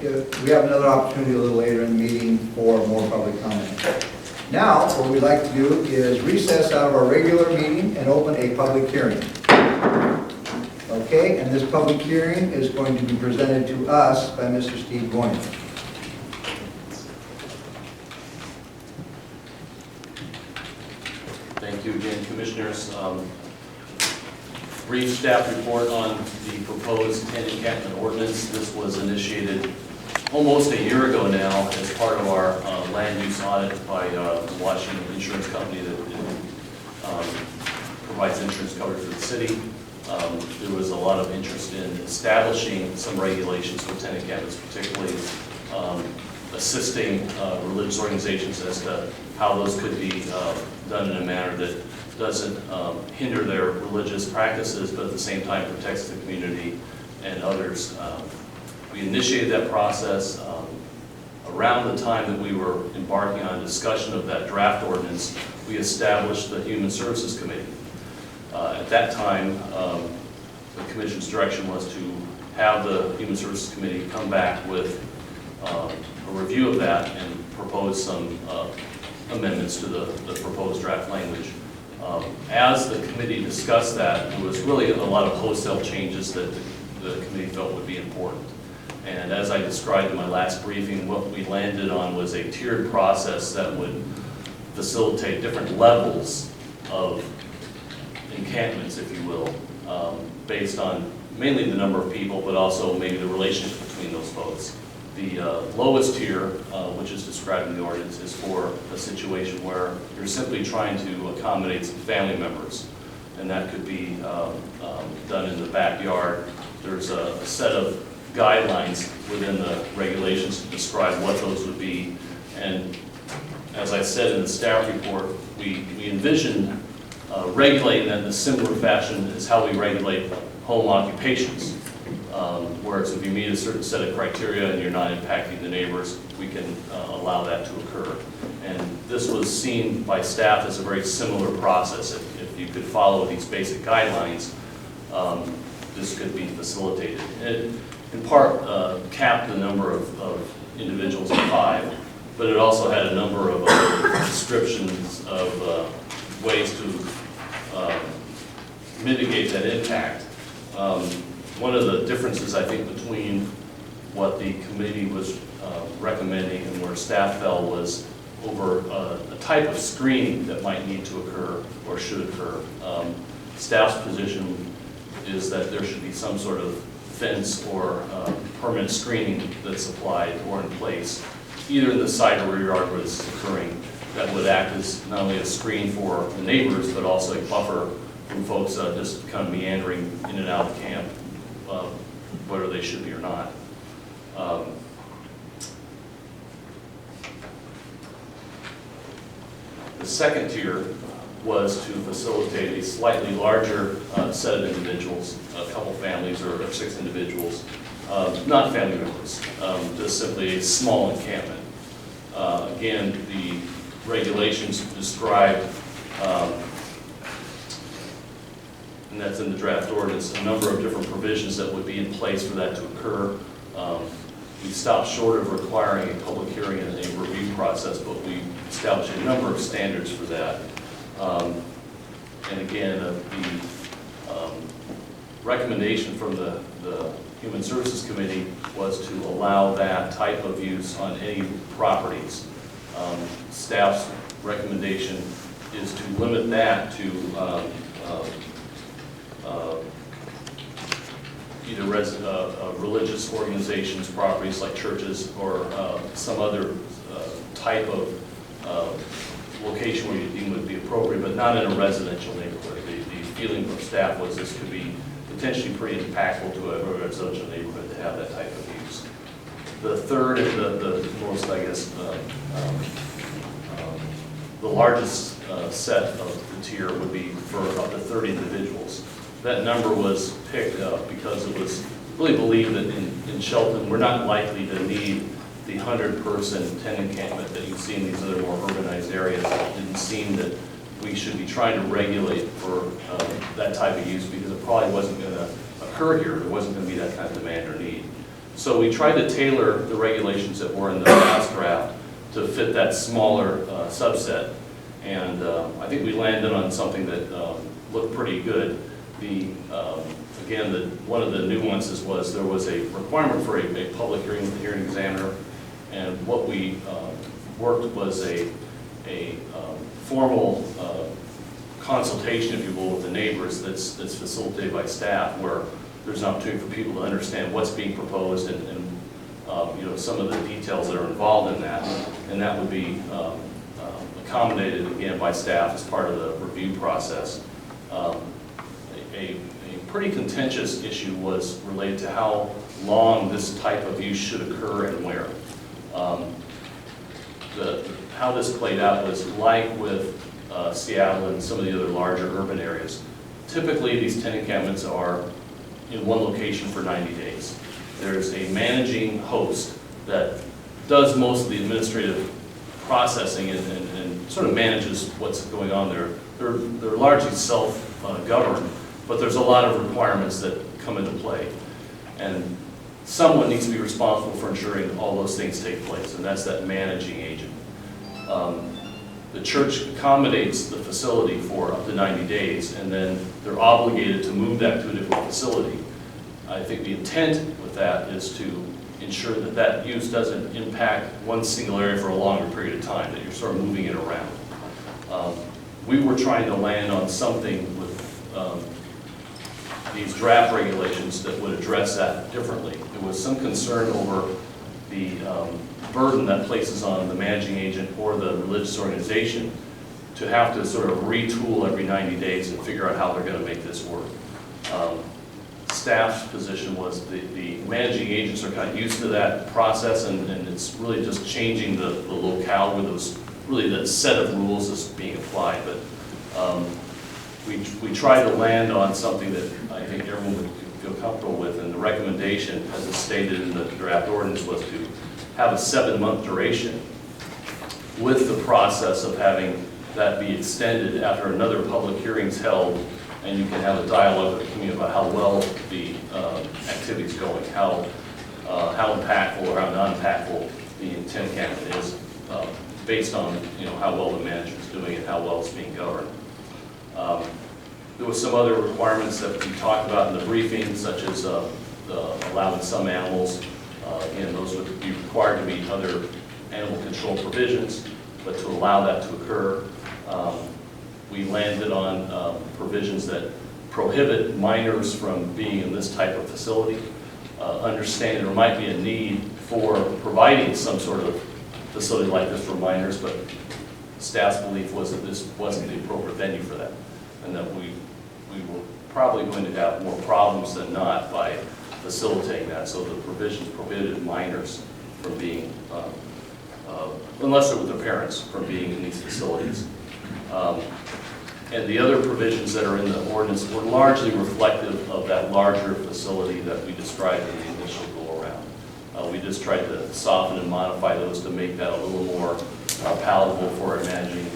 we have another opportunity a little later in the meeting for more public comment. Now, what we'd like to do is recess out of our regular meeting and open a public hearing. Okay, and this public hearing is going to be presented to us by Mr. Steve Goyne. Thank you again, Commissioners. Brief staff report on the proposed tent encampment ordinance. This was initiated almost a year ago now as part of our land use audit by the Washington Insurance Company that provides insurance coverage for the city. There was a lot of interest in establishing some regulations for tent encampments, particularly assisting religious organizations as to how those could be done in a manner that doesn't hinder their religious practices, but at the same time protects the community and others. We initiated that process around the time that we were embarking on discussion of that draft ordinance. We established the Human Services Committee. At that time, the Commission's direction was to have the Human Services Committee come back with a review of that and propose some amendments to the proposed draft language. As the committee discussed that, there was really a lot of wholesale changes that the committee felt would be important. And as I described in my last briefing, what we landed on was a tiered process that would facilitate different levels of encampments, if you will, based on mainly the number of people, but also maybe the relationship between those folks. The lowest tier, which is described in the ordinance, is for a situation where you're simply trying to accommodate some family members, and that could be done in the backyard. There's a set of guidelines within the regulations to describe what those would be, and as I said in the staff report, we envisioned regulating that in a similar fashion as how we regulate home occupations. Whereas if you meet a certain set of criteria and you're not impacting the neighbors, we can allow that to occur. And this was seen by staff as a very similar process. If you could follow these basic guidelines, this could be facilitated. It, in part, capped the number of individuals at 5, but it also had a number of descriptions of ways to mitigate that impact. One of the differences, I think, between what the committee was recommending and where staff fell was over a type of screening that might need to occur or should occur. Staff's position is that there should be some sort of fence or permanent screening that's applied or in place, either in the side or rear yard where this is occurring, that would act as not only a screen for the neighbors, but also a buffer from folks just kind of meandering in and out of camp, whether they should be or not. The second tier was to facilitate a slightly larger set of individuals, a couple families or 6 individuals, not family members, just simply a small encampment. Again, the regulations describe, and that's in the draft ordinance, a number of different provisions that would be in place for that to occur. We stopped short of requiring a public hearing and a review process, but we established a number of standards for that. And again, the recommendation from the Human Services Committee was to allow that type of use on any properties. Staff's recommendation is to limit that to either religious organizations, properties like churches, or some other type of location where you deem would be appropriate, but not in a residential neighborhood. The feeling from staff was this could be potentially pretty impactful to a residential neighborhood to have that type of use. The third and the most, I guess, the largest set of the tier would be for up to 30 individuals. That number was picked up because it was really believed that in Shelton, we're not likely to need the 100-person tent encampment that you see in these other more urbanized areas. It didn't seem that we should be trying to regulate for that type of use because it probably wasn't going to occur here. There wasn't going to be that kind of demand or need. So we tried to tailor the regulations that were in the last draft to fit that smaller subset. And I think we landed on something that looked pretty good. Again, one of the nuances was there was a requirement for a public hearing with the hearing examiner. And what we worked was a formal consultation, if you will, with the neighbors that's facilitated by staff, where there's an opportunity for people to understand what's being proposed and you know, some of the details that are involved in that. And that would be accommodated again by staff as part of the review process. A pretty contentious issue was related to how long this type of use should occur and where. How this played out was like with Seattle and some of the other larger urban areas. Typically, these tent encampments are in one location for 90 days. There's a managing host that does most of the administrative processing and sort of manages what's going on there. They're largely self-governed, but there's a lot of requirements that come into play. And someone needs to be responsible for ensuring all those things take place, and that's that managing agent. The church accommodates the facility for up to 90 days, and then they're obligated to move that to a different facility. I think the intent with that is to ensure that that use doesn't impact one single area for a longer period of time, that you're sort of moving it around. We were trying to land on something with these draft regulations that would address that differently. There was some concern over the burden that places on the managing agent or the religious organization to have to sort of retool every 90 days and figure out how they're going to make this work. Staff's position was the managing agents are kind of used to that process, and it's really just changing the locale where those, really that set of rules is being applied. But we tried to land on something that I think everyone would feel comfortable with, and the recommendation, as it's stated in the draft ordinance, was to have a 7-month duration with the process of having that be extended after another public hearing's held, and you can have a dialogue with the community about how well the activity is going, how impactful or how non-impactful the tent encampment is, based on how well the management's doing and how well it's being governed. There was some other requirements that we talked about in the briefing, such as allowing some animals. Again, those would be required to meet other animal control provisions, but to allow that to occur, we landed on provisions that prohibit minors from being in this type of facility. Understanding there might be a need for providing some sort of facility like this for minors, but staff's belief was that this wasn't the appropriate venue for that, and that we were probably going to have more problems than not by facilitating that. So the provisions prohibited minors from being, unless they're with their parents, from being in these facilities. And the other provisions that are in the ordinance were largely reflective of that larger facility that we described in the initial go-around. We just tried to soften and modify those to make that a little more palatable for a managing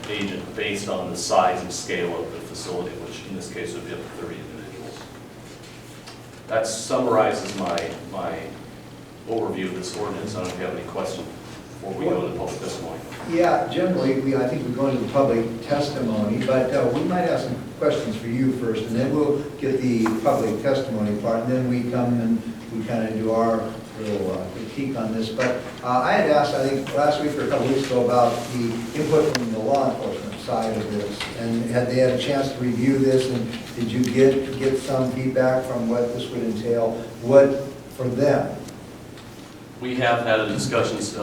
agent based on the size and scale of the facility, which in this case would be up to 30 individuals. That summarizes my overview of this ordinance. I don't know if you have any questions before we go into public testimony. Yeah, generally, I think we're going to the public testimony, but we might have some questions for you first, and then we'll get the public testimony part, and then we come and we kind of do our little critique on this. But I had asked, I think, last week or a couple weeks ago about the input from the law enforcement side of this, and had they had a chance to review this, and did you get some feedback from what this would entail? What for them? We have had discussions,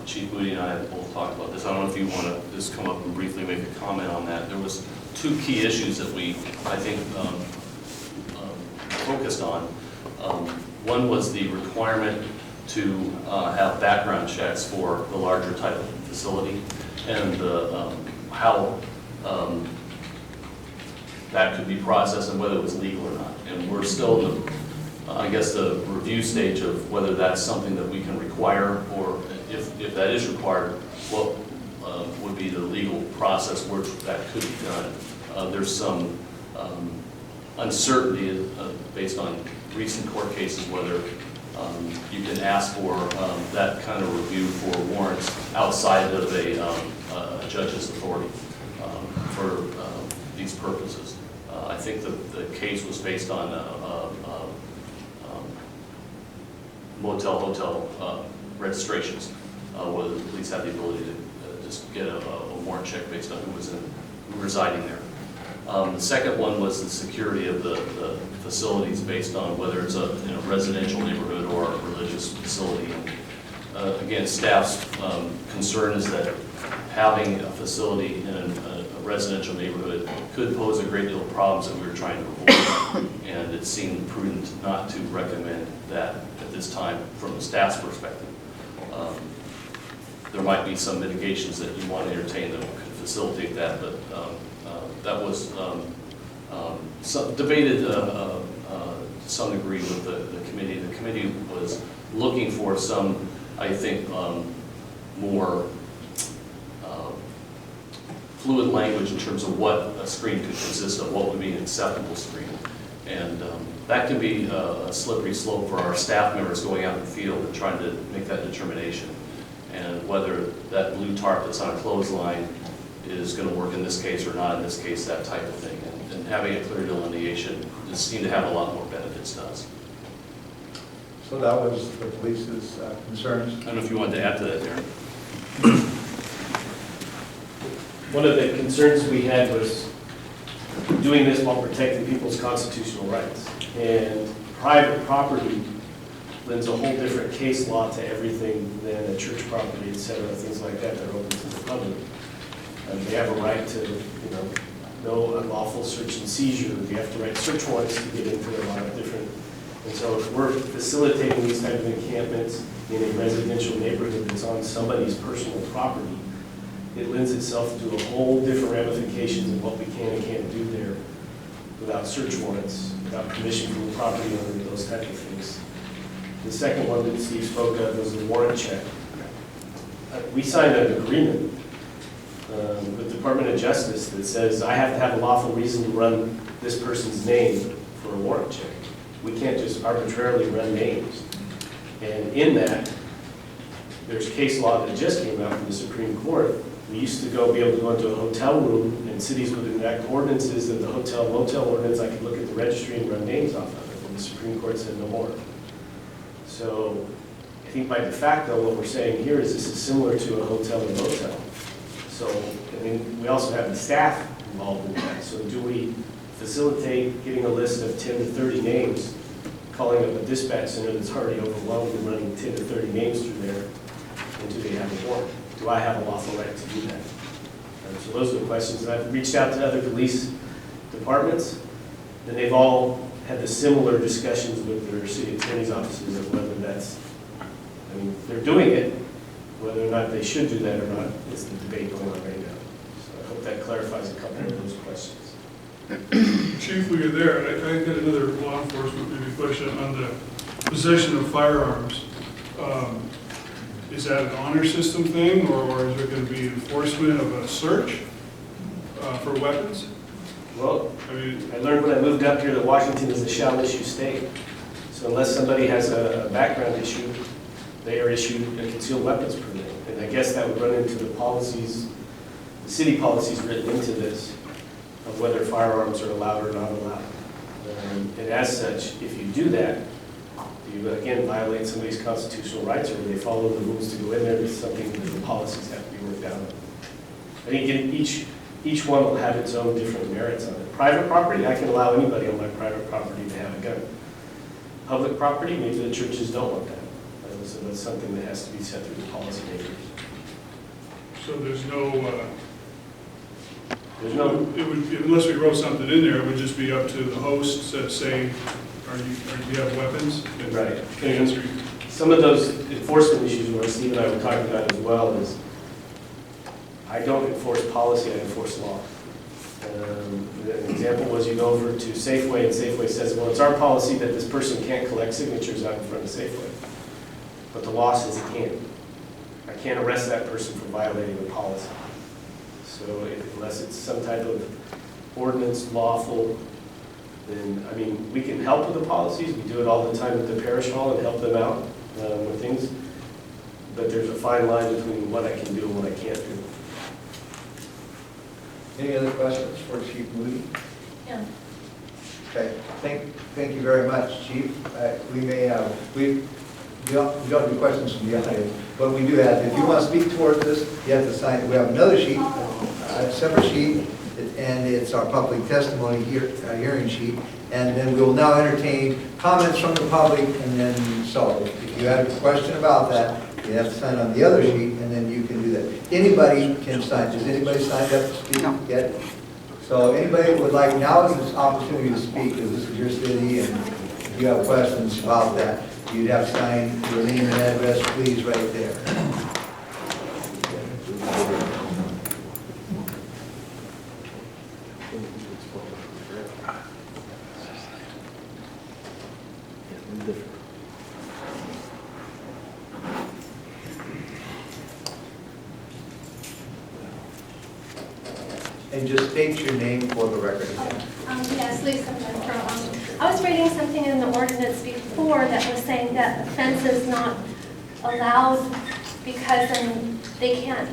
Chief Moody and I both talked about this. I don't know if you want to just come up and briefly make a comment on that. There was 2 key issues that we, I think, focused on. One was the requirement to have background checks for the larger type of facility, and how that could be processed and whether it was legal or not. And we're still in the, I guess, the review stage of whether that's something that we can require, or if that is required, what would be the legal process where that could be done. There's some uncertainty based on recent court cases whether You can ask for that kind of review for warrants outside of a judge's authority for these purposes. I think the case was based on motel, hotel registrations, where the police had the ability to just get a warrant check based on who residing there. The second one was the security of the facilities based on whether it's a residential neighborhood or a religious facility. And, again, staff's concern is that having a facility in a residential neighborhood could pose a great deal of problems that we were trying to avoid. And it seemed prudent not to recommend that at this time from the staff's perspective. There might be some mitigations that you want to entertain that could facilitate that, but that was debated to some degree with the committee. The committee was looking for some, I think, more fluid language in terms of what a screen could consist of, what would be an acceptable screen. And that can be a slippery slope for our staff members going out in the field and trying to make that determination. And whether that blue tarp that's on a clothesline is going to work in this case or not in this case, that type of thing. And having a clear delineation just seemed to have a lot more benefits to us. So that was the police's concerns. I don't know if you wanted to add to that, Darren. One of the concerns we had was doing this while protecting people's constitutional rights. And private property lends a whole different case law to everything than a church property, et cetera, things like that that are open to the public. They have a right to, no unlawful search and seizure. They have to write search warrants to get into a lot of different. And so if we're facilitating these type of encampments in a residential neighborhood that's on somebody's personal property, it lends itself to a whole different ramifications of what we can and can't do there without search warrants, without permission from the property owner, those type of things. The second one that Steve spoke of was the warrant check. We signed an agreement with the Department of Justice that says I have to have a lawful reason to run this person's name for a warrant check. We can't just arbitrarily run names. And in that, there's case law that just came out from the Supreme Court. We used to be able to go into a hotel room, and cities would enact ordinances of the hotel-motel ordinance. I could look at the registry and run names off of it, and the Supreme Court said no more. So I think by de facto, what we're saying here is this is similar to a hotel and motel. So, I mean, we also have the staff involved in that. So do we facilitate getting a list of 10 to 30 names, calling up a dispatch center that's already overwhelmed and running 10 to 30 names through there, and do they have a warrant? Do I have a lawful right to do that? So those are the questions. And I've reached out to other police departments, and they've all had the similar discussions with their city attorney's offices of whether that's, I mean, they're doing it, whether or not they should do that or not is the debate going on right now. So I hope that clarifies a couple of those questions. Chief, while you're there, I got another law enforcement maybe question on the possession of firearms. Is that an honor system thing, or is there going to be enforcement of a search for weapons? Well, I mean, I learned when I moved up here that Washington is a shall issue state. So unless somebody has a background issue, they are issued a concealed weapons permit. And I guess that would run into the policies, the city policies written into this, of whether firearms are allowed or not allowed. And as such, if you do that, you again violate somebody's constitutional rights, or they follow the rules to go in there. It's something that the policies have to be worked out on. I think each one will have its own different merits on it. Private property, I can allow anybody on my private property to have a gun. Public property, maybe the churches don't want that. So that's something that has to be set through the policymakers. so there's There's no, it would, unless we wrote something in there, it would just be up to the hosts that say, do you have weapons? And right. the answer, Some of those enforcement issues where Steve and I were talking about as well is, I don't enforce policy, I enforce law. An example was you go over to Safeway, and Safeway says, well, it's our policy that this person can't collect signatures out in front of Safeway. But the law says he can't. I can't arrest that person for violating the policy. So unless it's some type of ordinance, lawful then, I mean, we can help with the policies. We do it all the time at the parish hall and help them out with things. But there's a fine line between what I can do and what I can't do. Any other questions for Chief Moody? Yeah. Okay, thank you very much, Chief. We may have, we don't do questions from the audience, but we do have, if you want to speak towards this, you have to sign, we have another sheet, a separate sheet, and it's our public testimony hearing sheet, and then we will now entertain comments from the public, and then, so if you have a question about that, you have to sign on the other sheet, and then you can do that. Anybody can sign. Has anybody signed up to speak yet? So anybody would like, now is this opportunity to speak, because this is your city, and if you have questions about that, you'd have to sign your name and address, please, right there. And just state your name for the record again. Yes, Lisa Renfro. I was reading something in the ordinance before that was saying that a fence is not allowed because then they can't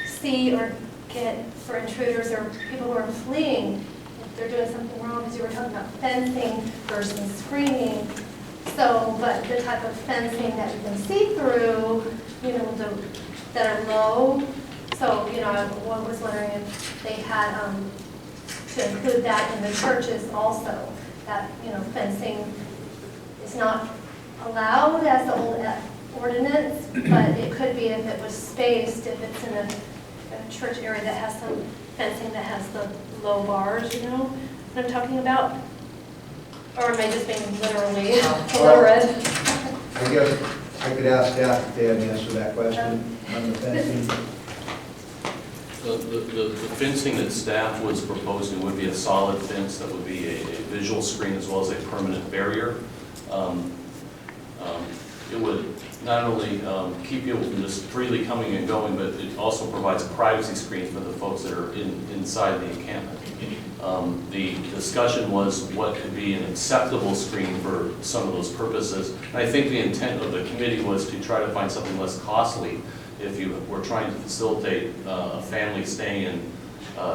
see or get for intruders or people who are fleeing if they're doing something wrong, because you were talking about fencing versus screening. So, but the type of fencing that you can see through, you know, that are low. So, you know, I was wondering if they had to include that in the churches also, that, you know, fencing is not allowed as the old ordinance, but it could be if it was spaced, if it's in a church area that has some fencing that has the low bars, you know what I'm talking about? Or am I just being literally illiterate? I guess I could ask staff if they have an answer to that question on the fencing. The fencing that staff was proposing would be a solid fence that would be a visual screen as well as a permanent barrier. It would not only keep people from just freely coming and going, but it also provides a privacy screen for the folks that are inside the encampment. The discussion was what could be an acceptable screen for some of those purposes. And I think the intent of the committee was to try to find something less costly. If you were trying to facilitate a family staying in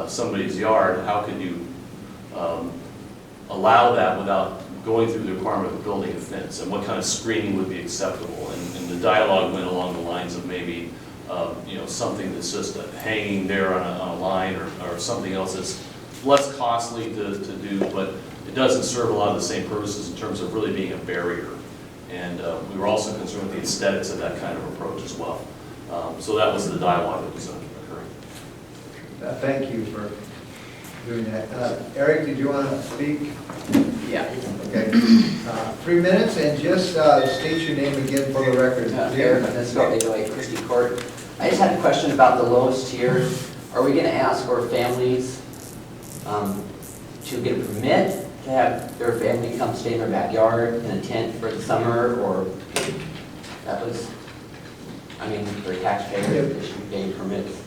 somebody's yard, how could you allow that without going through the requirement of building a fence? And what kind of screening would be acceptable? And the dialogue went along the lines of maybe you know, something that's just hanging there on a line, or something else that's less costly to do, but it doesn't serve a lot of the same purposes in terms of really being a barrier. And we were also concerned with the aesthetics of that kind of approach as well. So that was the dialogue that was occurring. Thank you for doing that. Eric, did you want to speak? Yeah. Okay. 3 minutes, and just state your name again for the record. Eric, let's go, Christie Court. I just had a question about the lowest tier. Are we going to ask for families to get a permit to have their family come stay in their backyard in a tent for the summer, or that was, I mean, for taxpayers, they should pay permits?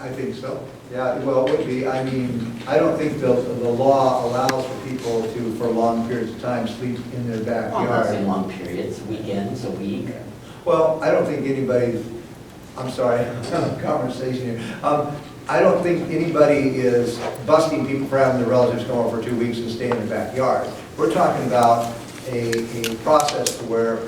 I think so. Yeah, well, it would be. I mean, I don't think the law allows for people to, for long periods of time, sleep in their Well, I'm not backyard. saying long periods, weekends, a week. Well, I don't think anybody, I'm sorry, conversation here. I don't think anybody is busting people for having their relatives come over for 2 weeks and stay in their backyard. We're talking about a process to where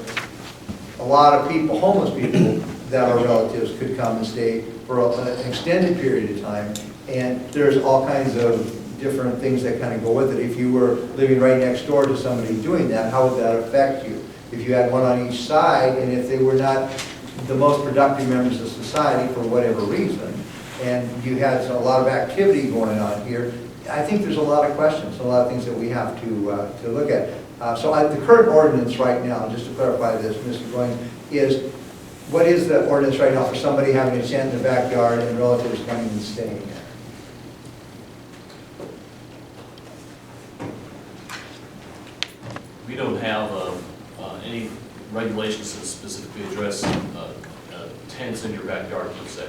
a lot of people, homeless people that are relatives, could come and stay for an extended period of time. And there's all kinds of different things that kind of go with it. If you were living right next door to somebody doing that, how would that affect you? If you had one on each side, and if they were not the most productive members of society for whatever reason, and you had a lot of activity going on here, I think there's a lot of questions, a lot of things that we have to look at. The current ordinance right now, just to clarify this, Mr. Goins, is, what is the ordinance right now for somebody having a tent in the backyard and relatives coming and staying there? We don't have any regulations that specifically address tents in your backyard per se.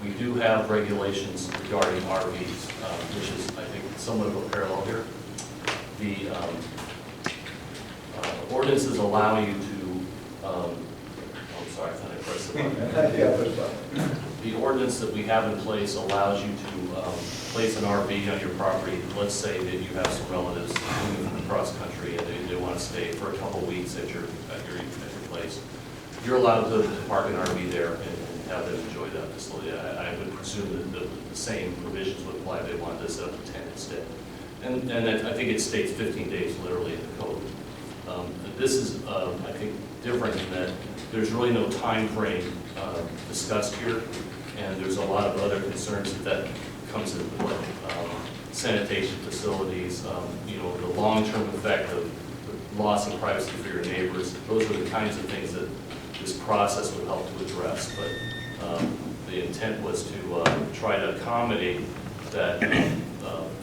We do have regulations regarding RVs, which is, I think, somewhat of a parallel here. The ordinances allow you to, oh, sorry, I thought I pressed the button. Yeah, push button. The ordinance that we have in place allows you to place an RV on your property. Let's say that you have some relatives moving from across country and they want to stay for a couple of weeks at your place. You're allowed to park an RV there and have them enjoy that facility. I would presume that the same provisions would apply if they wanted to set up a tent instead. And I think it states 15 days literally in the code. This is, I think, different in that there's really no time frame discussed here, and there's a lot of other concerns that comes into play. Sanitation facilities, you know, the long-term effect of the loss of privacy for your neighbors. Those are the kinds of things that this process would help to address. But the intent was to try to accommodate that,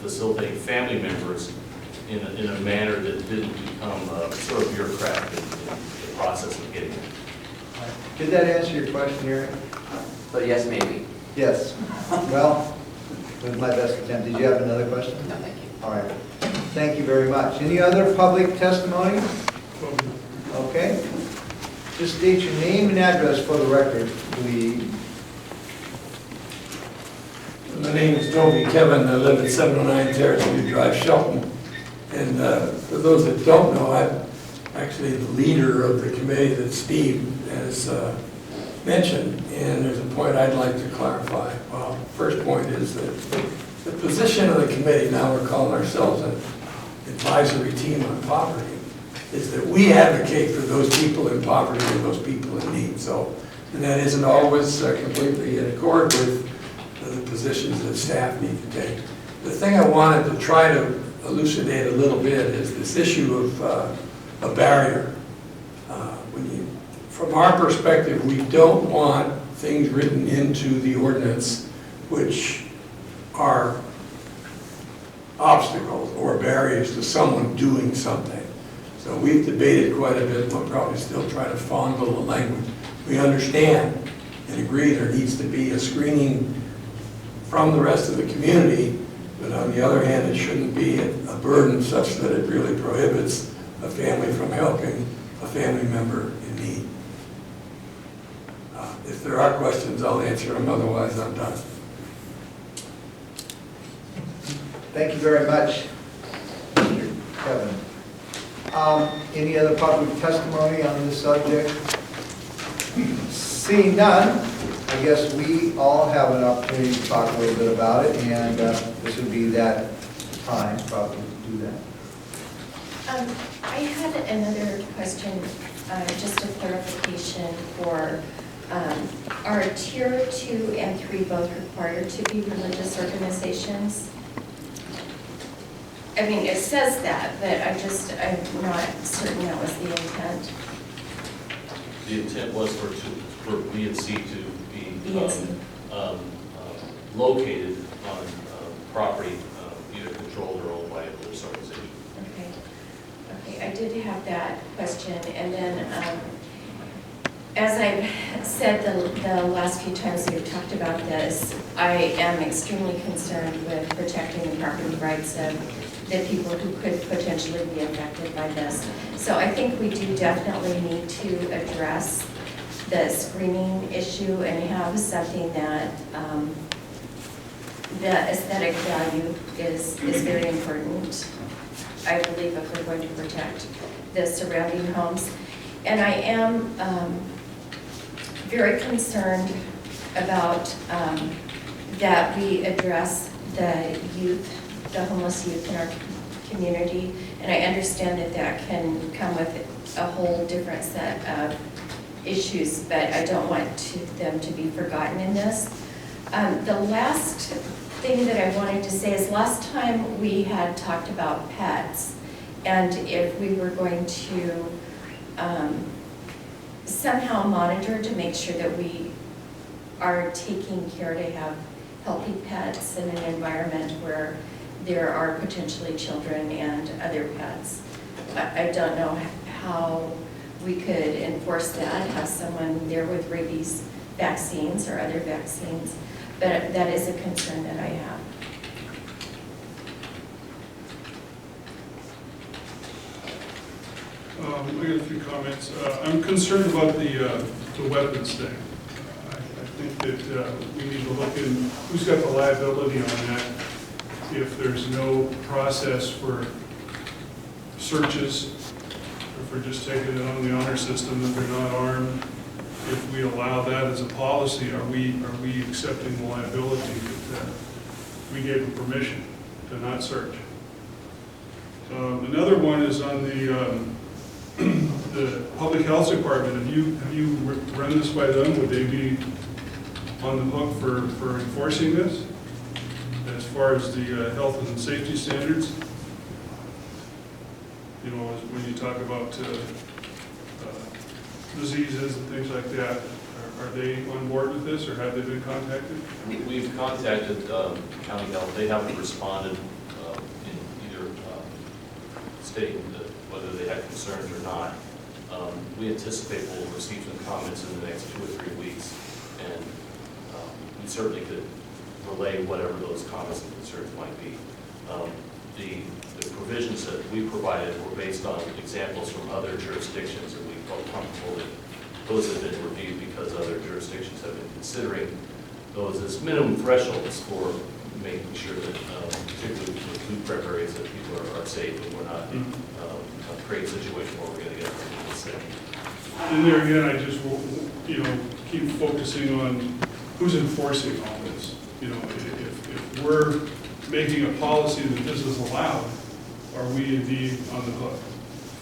facilitating family members in a manner that didn't become sort of bureaucratic in the process of getting it. Did that answer your question, Eric? But yes, maybe. Yes. Well, with my best attempt. Did you have another question? No, thank you. All right. Thank you very much. Any other public testimony? Okay. Just state your name and address for the record, please. My name is Toby Kevin. I live at 709 Terrace View Drive, Shelton. And for those that don't know, I'm actually the leader of the committee that Steve has mentioned. And there's a point I'd like to clarify. Well, first point is that the position of the committee, now we're calling ourselves an advisory team on poverty, is that we advocate for those people in poverty and those people in need. So, and that isn't always completely in accord with the positions that staff need to take. The thing I wanted to try to elucidate a little bit is this issue of a barrier. From our perspective, we don't want things written into the ordinance which are obstacles or barriers to someone doing something. So we've debated quite a bit, we'll probably still try to fondle the language. We understand and agree there needs to be a screening from the rest of the community, but on the other hand, it shouldn't be a burden such that it really prohibits a family from helping a family member in need. If there are questions, I'll answer them, otherwise I'm done. Thank you very much, Mr. Kevin. Any other public testimony on this subject? Seeing none, I guess we all have an opportunity to talk a little bit about it, and this would be that time probably to do that. I had another question, just a clarification for, are Tier 2 and 3 both required to be religious organizations? I mean, it says that, but I'm not certain that was the intent. The intent was for B and C to be B and C. Located on property either controlled or owned by a religious organization. Okay, I did have that question, and then as I've said the last few times we've talked about this, I am extremely concerned with protecting the property rights of the people who could potentially be affected by this. So I think we do definitely need to address the screening issue and have something that the aesthetic value is very important, I believe, if we're going to protect the surrounding homes. And I am very concerned about that we address the youth, the homeless youth in our community. And I understand that that can come with a whole different set of issues, but I don't want them to be forgotten in this. The last thing that I wanted to say is last time we had talked about pets, and if we were going to somehow monitor to make sure that we are taking care to have healthy pets in an environment where there are potentially children and other pets. I don't know how we could enforce that, have someone there with rabies vaccines or other vaccines. But that is a concern that I have. I got a few comments. I'm concerned about the weapons thing. I think that we need to look in, who's got the liability on that? If there's no process for searches, if we're just taking it on the honor system that they're not armed, if we allow that as a policy, are we accepting the liability that we gave them permission to not search? Another one is on the public health department. Have you run this by them? Would they be on the hook for enforcing this as far as the health and safety standards? You know, when you talk about diseases and things like that, are they on board with this, or have they been contacted? We've contacted county health. They haven't responded in either stating that whether they had concerns or not. We anticipate we'll receive some comments in the next 2 or 3 weeks, and we certainly could relay whatever those comments and concerns might be. The provisions that we provided were based on examples from other jurisdictions, and we felt comfortable that those have been reviewed because other jurisdictions have been considering those as minimum thresholds for making sure that, particularly with food prep areas, that people are safe and we're not create a situation where we're going to get people sick. And there again, I just will, keep focusing on who's enforcing all this. If we're making a policy that this is allowed, are we indeed on the hook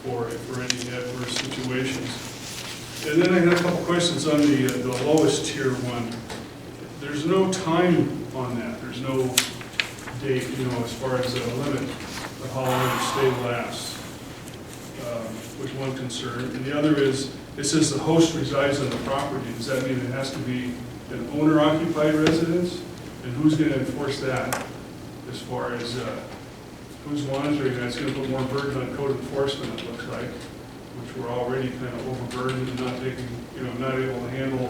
for any adverse situations? And then I had a couple questions on the lowest tier one. There's no time on that. There's no date, as far as a limit of how long the stay lasts. Was one concern. And the other is, it says the host resides on the property. Does that mean it has to be an owner-occupied residence? And who's going to enforce that as far as who's monitoring that? It's going to put more burden on code enforcement, it looks like, which we're already kind of overburdened and not taking, not able to handle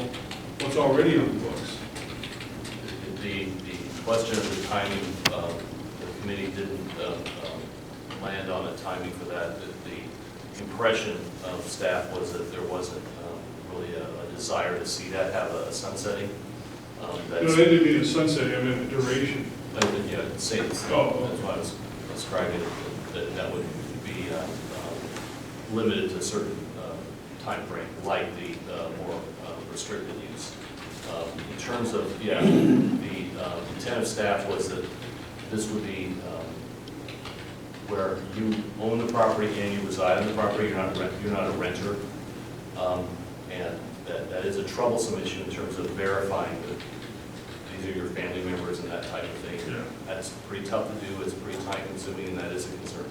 what's already on the books. The question of the timing, the committee didn't land on a timing for that. The impression of staff was that there wasn't really a desire to see that have a sunsetting. No, I didn't mean a sunsetting, I meant a duration. Yeah, say it's, that's why I was describing it, that would be limited to a certain time frame, like the more restricted use. In terms of, the intent of staff was that this would be where you own the property and you reside on the property, you're not a renter. And that is a troublesome issue in terms of verifying that these are your family members and that type of thing. Yeah. That's pretty tough to do, it's pretty time consuming, and that is a concern.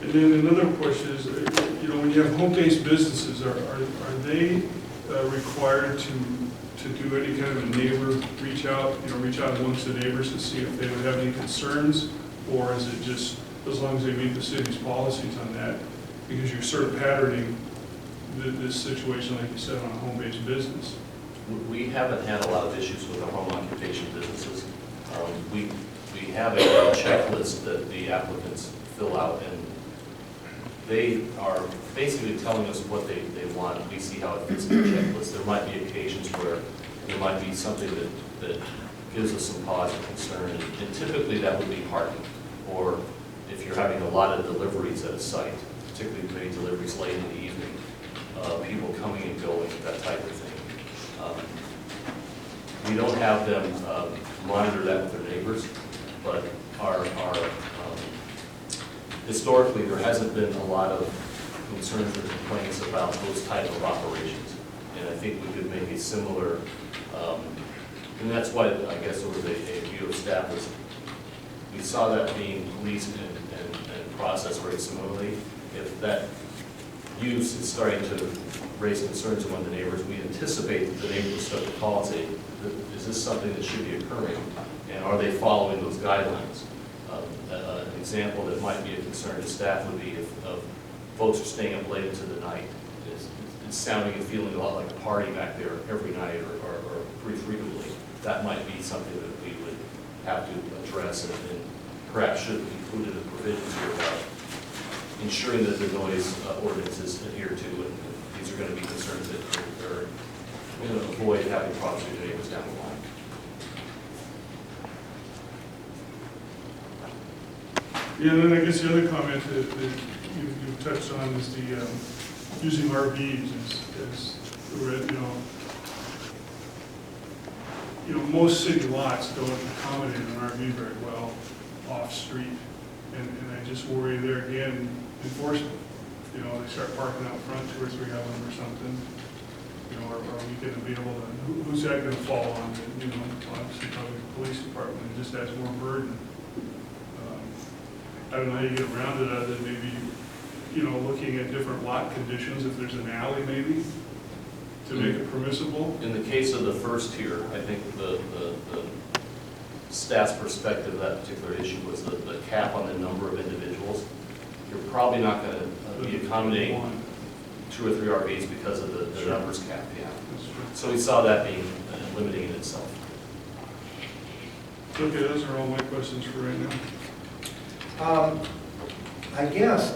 And then another question is, when you have home-based businesses, are they required to do any kind of a neighbor reach out amongst the neighbors to see if they would have any concerns? Or is it just as long as they meet the city's policies on that? Because you're sort of patterning this situation, like you said, on a home-based business. We haven't had a lot of issues with our home occupation businesses. We have a checklist that the applicants fill out, and they are basically telling us what they want. We see how it fits in the checklist. There might be occasions where there might be something that gives us some pause and concern, and typically that would be parking, or if you're having a lot of deliveries at a site, particularly maybe deliveries late in the evening, people coming and going, that type of thing. We don't have them monitor that with their neighbors, but historically there hasn't been a lot of concerns or complaints about those type of operations, and I think we could make a similar. And that's why I guess there was a view of staff was we saw that being policed and processed very similarly. If that use is starting to raise concerns among the neighbors, we anticipate that the neighbors will start to call and say, is this something that should be occurring? And are they following those guidelines? An example that might be a concern to staff would be if folks are staying up late into the night. It's sounding and feeling a lot like a party back there every night or pretty frequently. that might be something that we would have to address and perhaps should have included a provision here about ensuring that the noise ordinance is adhered to, and these are going to be concerns that are going to avoid having problems with neighbors down the line. Yeah, and then I guess the other comment that you touched on is the using RVs as most city lots don't accommodate an RV very well off-street. And I just worry there again, enforcement. They start parking out front, 2 or 3 of them or something. Are we going to be able to, who's that going to fall on? Obviously probably the police department, it just adds more burden. I don't know how you get around it other than maybe, looking at different lot conditions, if there's an alley maybe, to make it permissible. In the case of the first tier, I think the staff's perspective of that particular issue was the cap on the number of individuals. You're probably not going to be accommodating 2 or 3 RVs because of the Sure. numbers cap, yeah. That's true. So we saw that being limiting in itself. Okay, those are all my questions for right now. I guess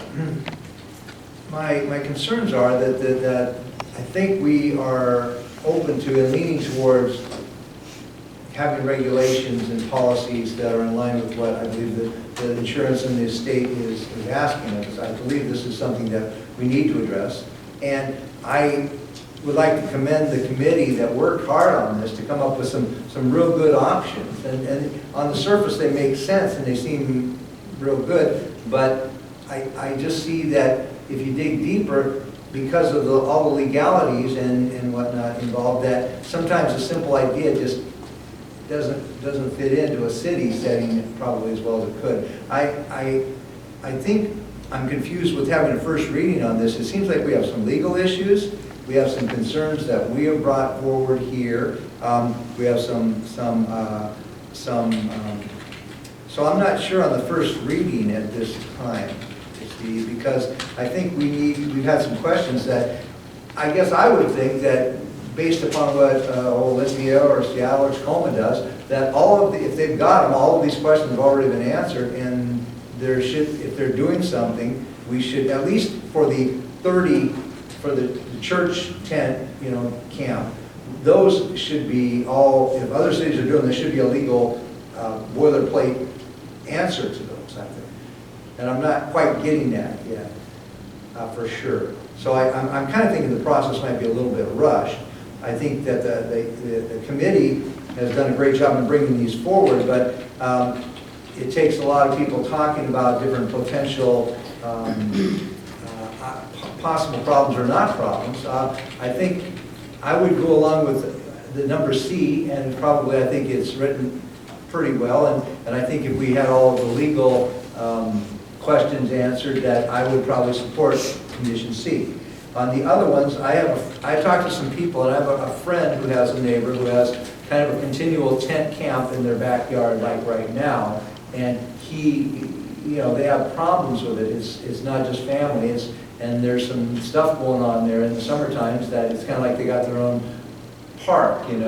my concerns are that I think we are open to and leaning towards having regulations and policies that are in line with what I believe the insurance in the state is asking us. I believe this is something that we need to address. And I would like to commend the committee that worked hard on this to come up with some real good options. And on the surface, they make sense and they seem real good. But I just see that if you dig deeper, because of all the legalities and whatnot involved, that sometimes a simple idea just doesn't fit into a city setting probably as well as it could. I think I'm confused with having a first reading on this. It seems like we have some legal issues. We have some concerns that we have brought forward here. We have so I'm not sure on the first reading at this time, Steve, because I think we've had some questions that I guess I would think that based upon what Olympia or Seattle or Tacoma does, that if they've got them, all of these questions have already been answered, and if they're doing something, we should, at least for the 30, for the church tent, camp, those should be all, if other cities are doing, there should be a legal boilerplate answer to those, I think. And I'm not quite getting that yet, for sure. So I'm kind of thinking the process might be a little bit rushed. I think that the committee has done a great job in bringing these forward, but it takes a lot of people talking about different potential possible problems or not problems. I think I would go along with the number C, and probably I think it's written pretty well, and I think if we had all of the legal questions answered, that I would probably support condition C. On the other ones, I talked to some people, and I have a friend who has a neighbor who has kind of a continual tent camp in their backyard like right now, and they have problems with it. It's not just family, and there's some stuff going on there in the summer times that it's kind of like they got their own park, and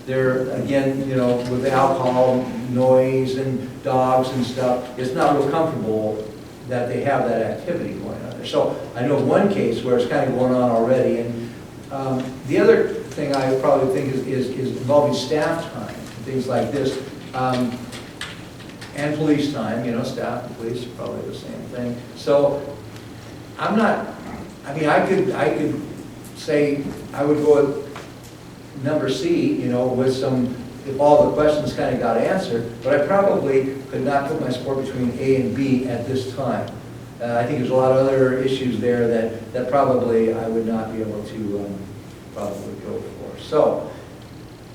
they're, again, with the alcohol, noise, and dogs and stuff, it's not real comfortable that they have that activity going on there. So I know one case where it's kind of going on already, and the other thing I probably think is involving staff time, and things like this, and police time, staff and police are probably the same thing. So I could say I would go with number C, with some, if all the questions kind of got answered, but I probably could not put my support between A and B at this time. I think there's a lot of other issues there that probably I would not be able to probably go for. So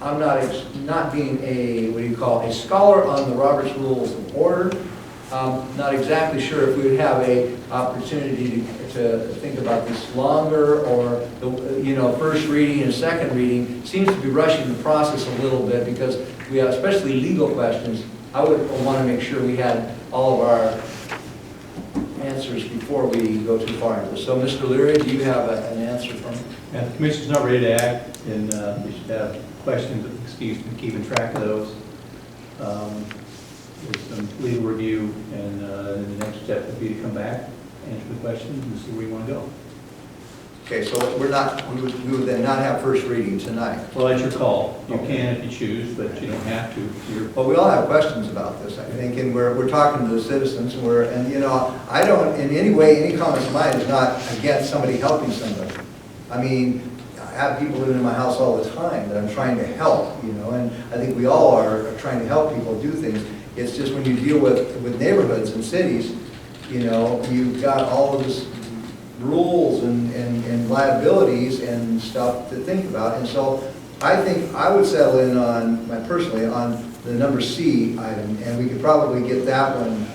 I'm not being a scholar on the Robert's Rules of Order. Not exactly sure if we would have a opportunity to think about this longer, or first reading and second reading seems to be rushing the process a little bit, because we have, especially legal questions, I would want to make sure we had all of our answers answers before we go too far into this. So, Mr. Leary, do you have an answer from? And the commission's not ready to act, and we should have questions, excuse me, keeping track of those. There's some legal review, and then the next step would be to come back, answer the questions, and see where you want to go. Okay, so we would then not have first reading tonight. Well, that's your call. You can if you choose, but you don't have to. But we all have questions about this, I think, and we're talking to the citizens, and you know, I don't, in any way, any comments of mine is not against somebody helping somebody. I mean, I have people living in my house all the time that I'm trying to help, you know, and I think we all are trying to help people do things. It's just when you deal with neighborhoods and cities, you know, you've got all of this rules and liabilities and stuff to think about. And so I think I would settle in on, personally, on the number C item, and we could probably get that one,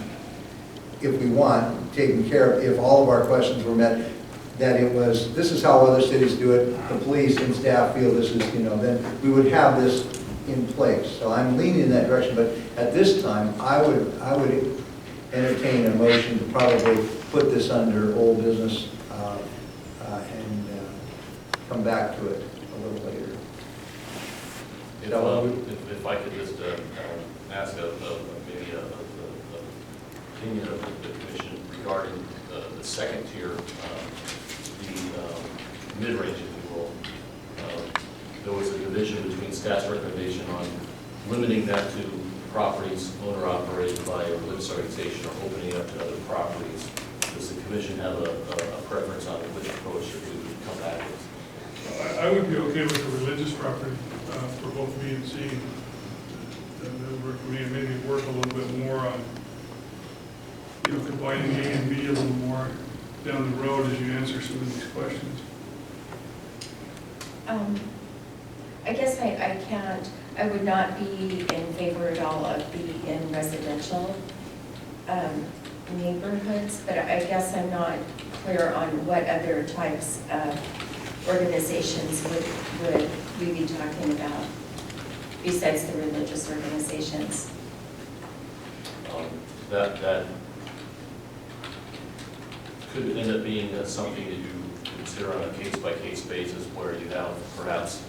if we want, taken care of, if all of our questions were met, that it was, this is how other cities do it, the police and staff feel this is, you know, then we would have this in place. So I'm leaning in that direction, but at this time, I would entertain a motion to probably put this under old business and come back to it a little later. If I could just ask maybe an opinion of the commission regarding the second tier, the mid-range, if you will. There was a division between staff's recommendation on limiting that to properties owner-operated by a religious organization or opening up to other properties. Does the commission have a preference on which approach that we would come back with? I would be okay with the religious property for both B and C. That would work for me, and maybe work a little bit more on, you know, combining A and B a little more down the road as you answer some of these questions. I guess I would not be in favor at all of B in residential neighborhoods, but I guess I'm not clear on what other types of organizations would we be talking about besides the religious organizations. That could end up being something that you consider on a case-by-case basis, where you have perhaps,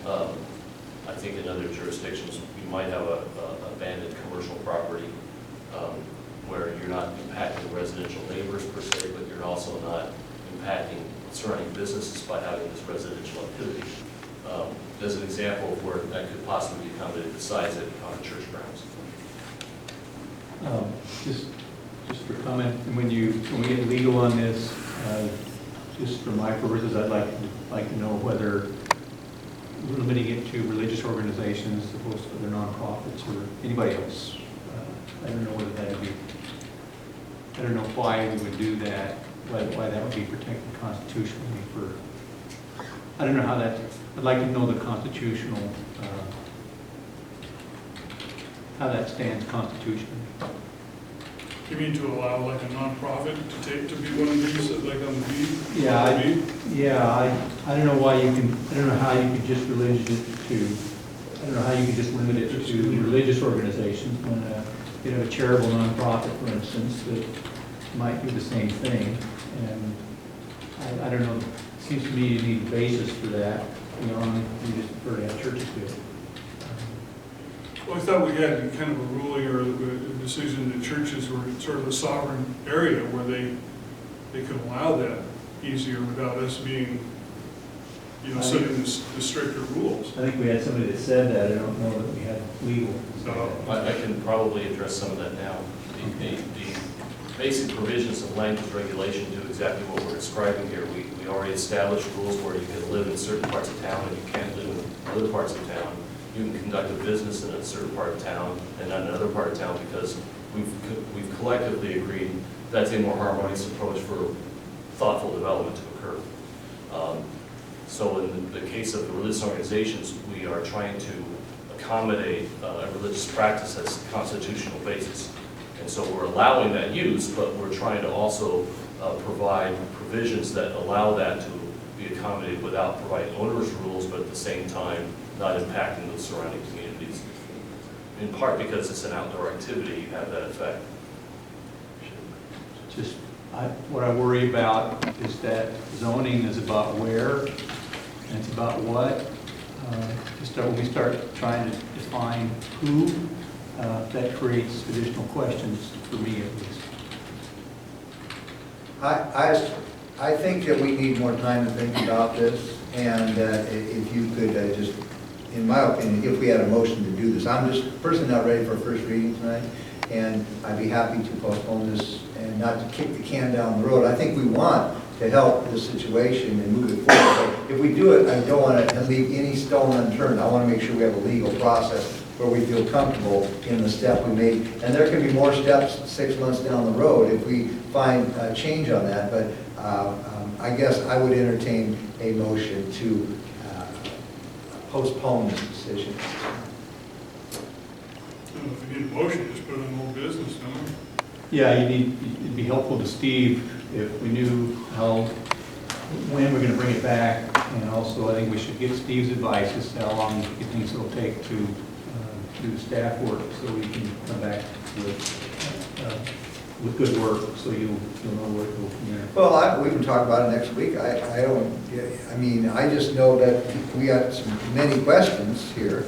I think in other jurisdictions, you might have a abandoned commercial property where you're not impacting residential neighbors per se, but you're also not impacting surrounding businesses by having this residential activity. As an example of where that could possibly be accommodated besides it on church grounds. Just for comment, when we get legal on this, just for my purposes, I'd like to know whether we're limiting it to religious organizations as opposed to other nonprofits or anybody else. I don't know whether that would be, I don't know why we would do that, why that would be protected constitutionally for, I don't know how that, I'd like to know the constitutional, how that stands constitutionally. You mean to allow like a nonprofit to be one of these, like on the B? Yeah, I don't know why you can, I don't know how you could just limit it to, I don't know how you could just limit it to religious organizations when you have a charitable nonprofit, for instance, that might do the same thing. And I don't know, it seems to me you need a basis for that, beyond you just prefer to have churches do it. Well, I thought we had kind of a ruling or a decision that churches were sort of a sovereign area where they could allow that easier without us being, you know, setting the stricter rules. I think we had somebody that said that. I don't know that we had legal. I can probably address some of that now. The basic provisions of language regulation do exactly what we're describing here. We already established rules where you can live in certain parts of town and you can't live in other parts of town. You can conduct a business in a certain part of town and not another part of town, because we've collectively agreed that's a more harmonious approach for thoughtful development to occur. So in the case of the religious organizations, we are trying to accommodate a religious practice as a constitutional basis. And so we're allowing that use, but we're trying to also provide provisions that allow that to be accommodated without providing onerous rules, but at the same time not impacting the surrounding communities. In part because it's an outdoor activity, you have that effect. What I worry about is that zoning is about where, and it's about what. When we start trying to define who, that creates additional questions for me at least. I think that we need more time to think about this, and if you could just, in my opinion, if we had a motion to do this, I'm just personally not ready for a first reading tonight, and I'd be happy to postpone this and not to kick the can down the road. I think we want to help this situation and move it forward. But if we do it, I don't want to leave any stone unturned. I want to make sure we have a legal process where we feel comfortable in the step we made. And there can be more steps 6 months down the road if we find a change on that. But I guess I would entertain a motion to postpone this decision. If you need a motion, just put it on old business, don't we? Yeah, it'd be helpful to Steve if we knew when we're going to bring it back. And also, I think we should get Steve's advice as to how long he thinks it'll take to do the staff work, so we can come back with good work, so you'll know where to go from there. Well, we can talk about it next week. I just know that we got many questions here,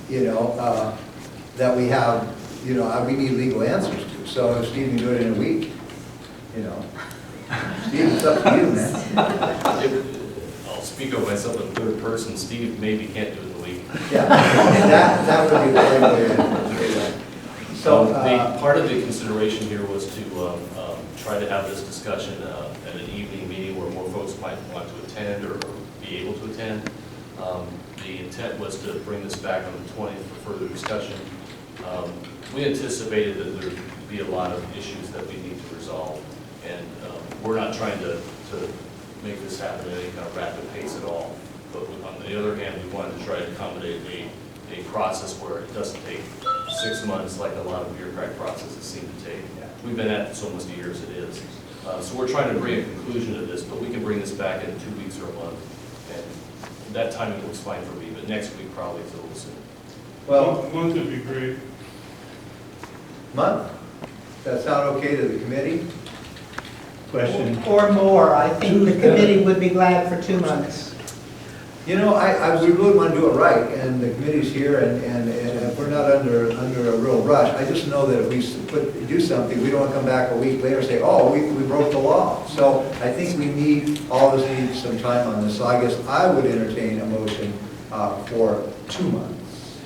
that we have, we need legal answers to. So if Steve can do it in a week, Steve, it's up to you, man. I'll speak of myself in third person. Steve maybe can't do it in a week. Yeah, and that would be the right way to do that. So, part of the consideration here was to try to have this discussion at an evening meeting where more folks might want to attend or be able to attend. The intent was to bring this back on the 20th for further discussion. We anticipated that there would be a lot of issues that we need to resolve, and we're not trying to make this happen at any kind of rapid pace at all. But on the other hand, we wanted to try to accommodate a process where it doesn't take 6 months like a lot of bureaucratic processes seem to take. We've been at this almost a year as it is. So we're trying to bring a conclusion to this, but we can bring this back in 2 weeks or a month. And that timing looks fine for me, but next week probably is a little soon. well, A month would be great. month? Does that sound okay to the committee? Question? Or more. I think the committee would be glad for 2 months. We really want to do it right, and the committee's here, and if we're not under a real rush, I just know that if we do something, we don't want to come back a week later and say, oh, we broke the law. So I think we need, all of us need some time on this. So I guess I would entertain a motion for 2 months,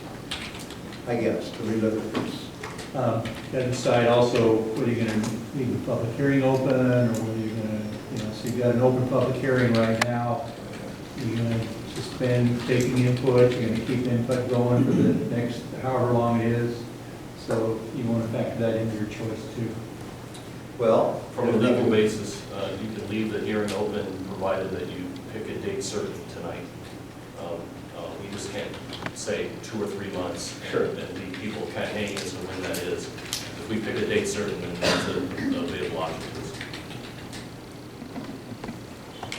I guess, to relook at this. Got to decide also whether you're going to leave the public hearing open, or whether you're going to, so you've got an open public hearing right now. You're going to suspend taking input, you're going to keep input going for the next however long it is. So you want to factor that into your choice too. Well, From a legal basis, you can leave the hearing open provided that you pick a date certain tonight. We just can't say 2 or 3 months. Sure. And leave people kind of hanging as to when that is. If we pick a date certain, then that's an available option.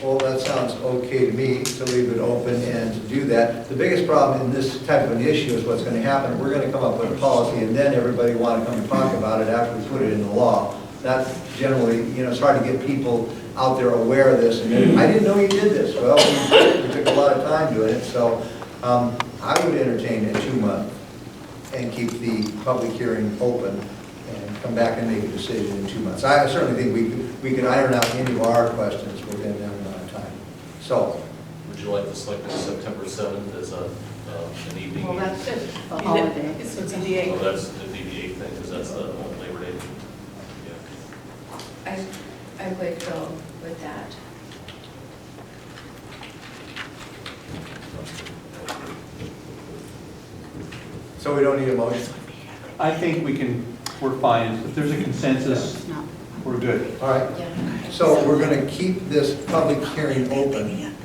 well, that sounds okay to me, to leave it open and to do that. The biggest problem in this type of an issue is what's going to happen. We're going to come up with a policy, and then everybody want to come and talk about it after we put it in the law. That's generally, it's hard to get people out there aware of this. And then, I didn't know you did this. Well, we took a lot of time doing it, so I would entertain a 2 month and keep the public hearing open and come back and make a decision in 2 months. I certainly think we could iron out any of our questions within that amount of time. So, Would you like to select September 7th as an evening? Well, meeting? that's good. The holiday. It's the Oh, that's the DBA thing, because that's the Labor Day. Yeah. I would go with that. so we don't need a motion? I think we're fine. If there's a consensus, we're good. All right. Yeah. So we're going to keep this public hearing open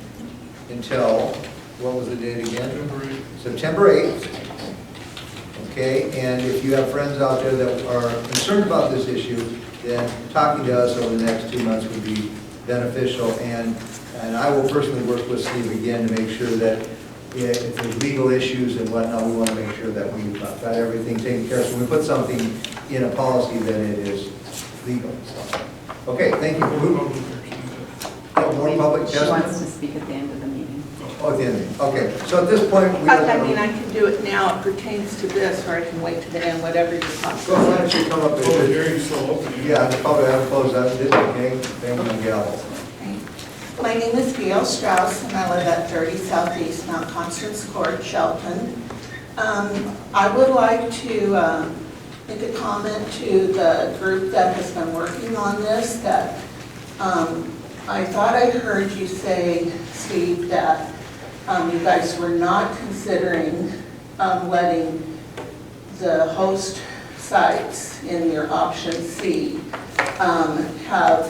until, what was the date again? September 8th. Okay, and if you have friends out there that are concerned about this issue, then talking to us over the next 2 months would be beneficial. And I will personally work with Steve again to make sure that if there's legal issues and whatnot, we want to make sure that we've got everything taken care of. So when we put something in a policy, then it is legal. So, Okay, thank you. Public More public She wants testimony? to speak at the end of the meeting. Oh, at the end. Okay, so at this point, we I mean, I can do it now, it pertains to this, or I can wait to the end, whatever you're So why talking. don't you come up Public and, hearing's still open. yeah, the public have closed up, this, okay? Thank you, Miguel. My name is Gail Strauss, and I live at 30 Southeast Mount Constance Court, Shelton. I would like to make a comment to the group that has been working on this, that I thought I heard you say, Steve, that you guys were not considering letting the host sites in your option C have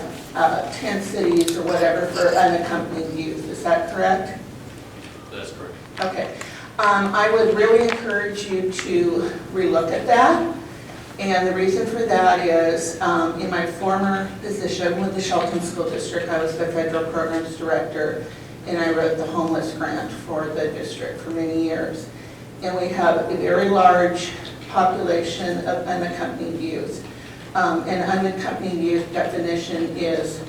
tent cities or whatever for unaccompanied youth. Is that correct? That's correct. Okay. I would really encourage you to relook at that. And the reason for that is, in my former position with the Shelton School District, I was the federal programs director, and I wrote the homeless grant for the district for many years. And we have a very large population of unaccompanied youth. And unaccompanied youth definition is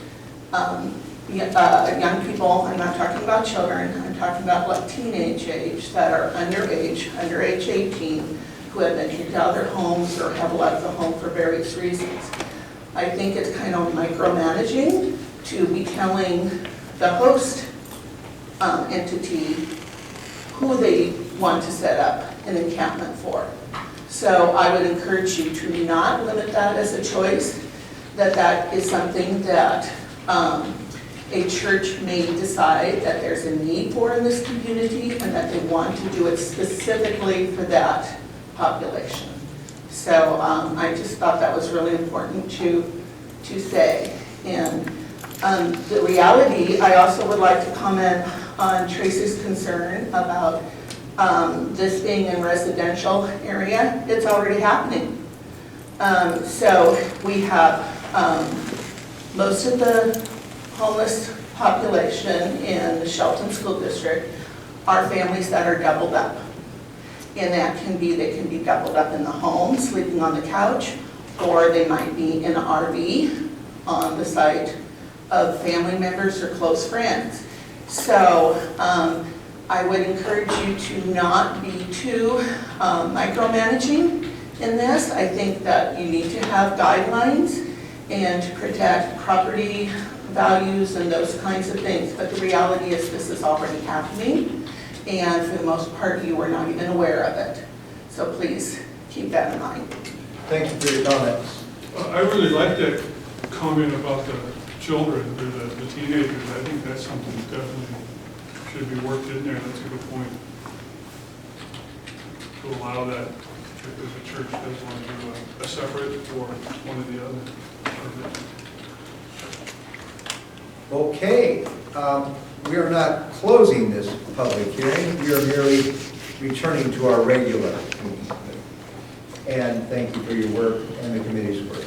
young people, I'm not talking about children, I'm talking about like teenage age that are under age 18, who have been kicked out of their homes or have left the home for various reasons. I think it's kind of micromanaging to be telling the host entity who they want to set up an encampment for. So I would encourage you to not limit that as a choice, that is something that a church may decide that there's a need for in this community and that they want to do it specifically for that population. So I just thought that was really important to say. And the reality, I also would like to comment on Tracy's concern about this being in residential area. It's already happening. So we have most of the homeless population in the Shelton School District are families that are doubled up. And that can be, they can be doubled up in the home, sleeping on the couch, or they might be in an RV on the site of family members or close friends. So I would encourage you to not be too micromanaging in this. I think that you need to have guidelines and to protect property values and those kinds of things. But the reality is this is already happening, and for the most part, you were not even aware of it. So please keep that in mind. Thank you for your comments. I really like that comment about the children or the teenagers. I think that's something that definitely should be worked in there. That's a good point. To allow that, if the church does want to do a separate or one or the other. Okay, we are not closing this public hearing. We are merely returning to our regular meeting. And thank you for your work and the committee's work.